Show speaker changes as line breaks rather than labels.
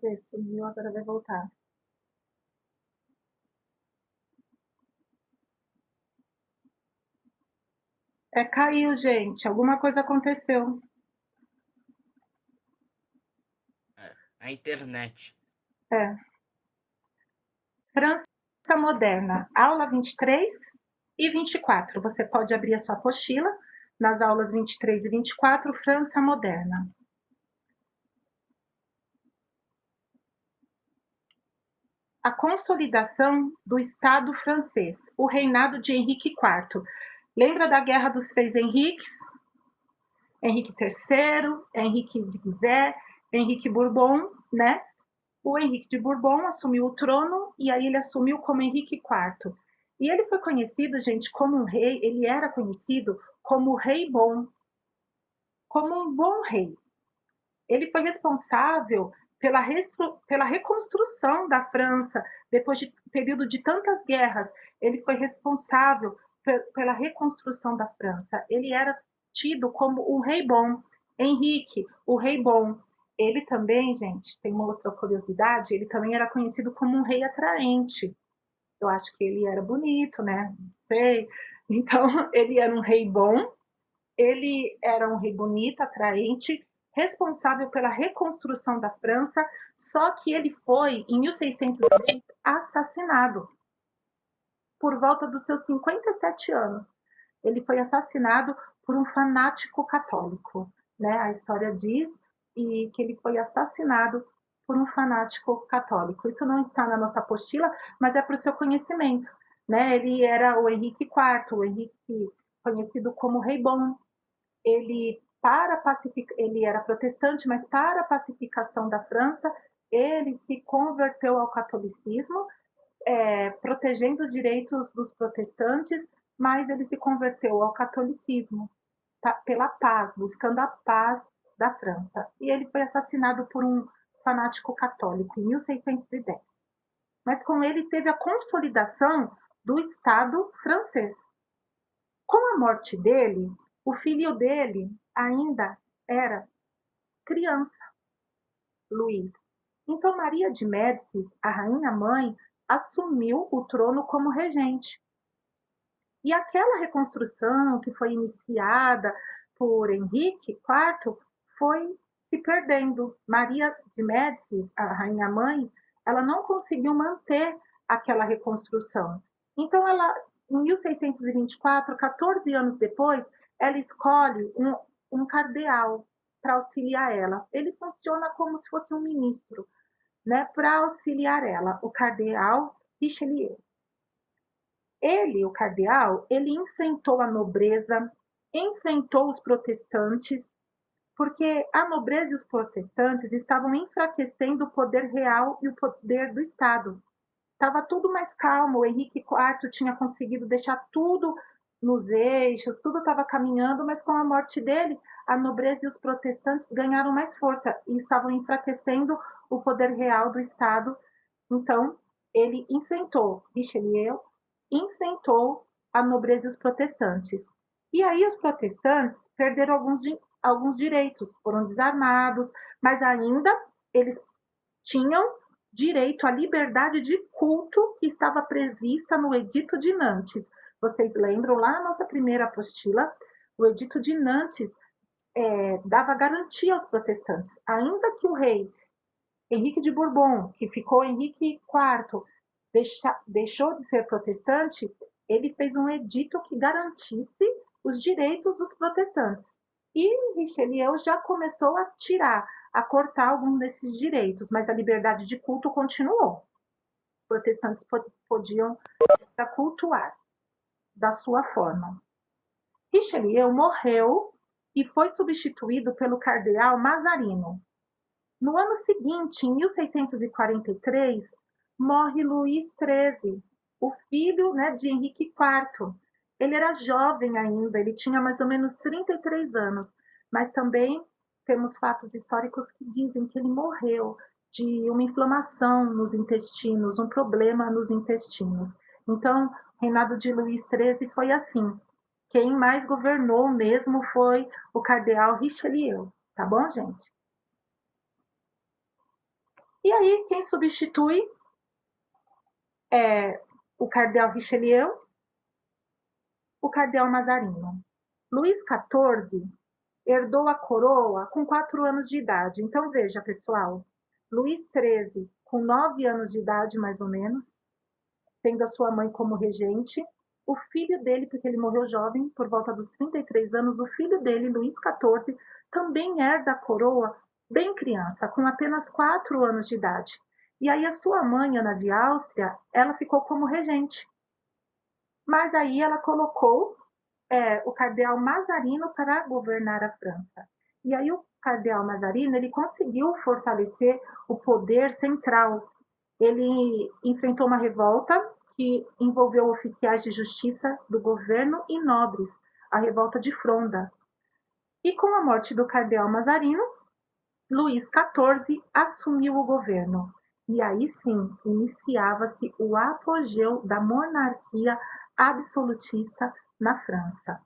ver, sumiu, agora vai voltar. Caiu, gente. Alguma coisa aconteceu.
A internet.
França Moderna, aula 23 e 24. Você pode abrir a sua apostila nas aulas 23 e 24, França Moderna. A consolidação do Estado francês, o reinado de Henrique IV. Lembra da Guerra dos Três Henriques? Henrique III, Henrique de Guizet, Henrique Bourbon, né? O Henrique de Bourbon assumiu o trono e aí ele assumiu como Henrique IV. E ele foi conhecido, gente, como um rei, ele era conhecido como o rei bom, como um bom rei. Ele foi responsável pela reconstrução da França, depois de um período de tantas guerras, ele foi responsável pela reconstrução da França. Ele era tido como o rei bom, Henrique, o rei bom. Ele também, gente, tem uma outra curiosidade, ele também era conhecido como um rei atraente. Eu acho que ele era bonito, né? Não sei. Então, ele era um rei bom, ele era um rei bonito, atraente, responsável pela reconstrução da França, só que ele foi, em 1620, assassinado por volta dos seus 57 anos. Ele foi assassinado por um fanático católico, né? A história diz que ele foi assassinado por um fanático católico. Isso não está na nossa apostila, mas é para o seu conhecimento, né? Ele era o Henrique IV, o Henrique conhecido como Rei Bom. Ele era protestante, mas para a pacificação da França, ele se converteu ao catolicismo, protegendo os direitos dos protestantes, mas ele se converteu ao catolicismo pela paz, buscando a paz da França. E ele foi assassinado por um fanático católico em 1610. Mas com ele teve a consolidação do Estado francês. Com a morte dele, o filho dele ainda era criança, Luís. Então Maria de Médicis, a rainha mãe, assumiu o trono como regente. E aquela reconstrução que foi iniciada por Henrique IV foi se perdendo. Maria de Médicis, a rainha mãe, ela não conseguiu manter aquela reconstrução. Então ela, em 1624, 14 anos depois, ela escolhe um cardeal para auxiliar ela. Ele funciona como se fosse um ministro, né, para auxiliar ela, o cardeal Richelieu. Ele, o cardeal, ele enfrentou a nobreza, enfrentou os protestantes, porque a nobreza e os protestantes estavam enfraquecendo o poder real e o poder do Estado. Estava tudo mais calmo, o Henrique IV tinha conseguido deixar tudo nos eixos, tudo estava caminhando, mas com a morte dele, a nobreza e os protestantes ganharam mais força e estavam enfraquecendo o poder real do Estado. Então, ele enfrentou Richelieu, enfrentou a nobreza e os protestantes. E aí os protestantes perderam alguns direitos, foram desarmados, mas ainda eles tinham direito à liberdade de culto que estava prevista no Edito de Nantes. Vocês lembram lá na nossa primeira apostila, o Edito de Nantes dava garantia aos protestantes, ainda que o rei Henrique de Bourbon, que ficou Henrique IV, deixou de ser protestante, ele fez um edito que garantisse os direitos dos protestantes. E Richelieu já começou a tirar, a cortar alguns desses direitos, mas a liberdade de culto continuou. Os protestantes podiam cultuar da sua forma. Richelieu morreu e foi substituído pelo cardeal Mazarino. No ano seguinte, em 1643, morre Luís XIII, o filho, né, de Henrique IV. Ele era jovem ainda, ele tinha mais ou menos 33 anos, mas também temos fatos históricos que dizem que ele morreu de uma inflamação nos intestinos, um problema nos intestinos. Então, o reinado de Luís XIII foi assim. Quem mais governou mesmo foi o cardeal Richelieu, tá bom, gente? E aí, quem substitui é o cardeal Richelieu, o cardeal Mazarino. Luís XIV herdou a coroa com 4 anos de idade. Então, veja, pessoal, Luís XIII, com 9 anos de idade, mais ou menos, tendo a sua mãe como regente, o filho dele, porque ele morreu jovem, por volta dos 33 anos, o filho dele, Luís XIV, também herda a coroa bem criança, com apenas 4 anos de idade. E aí a sua mãe, Ana de Áustria, ela ficou como regente. Mas aí ela colocou o cardeal Mazarino para governar a França. E aí o cardeal Mazarino ele conseguiu fortalecer o poder central. Ele enfrentou uma revolta que envolveu oficiais de justiça do governo e nobres, a revolta de Fronda. E com a morte do cardeal Mazarino, Luís XIV assumiu o governo. E aí sim, iniciava-se o apogeu da monarquia absolutista na França.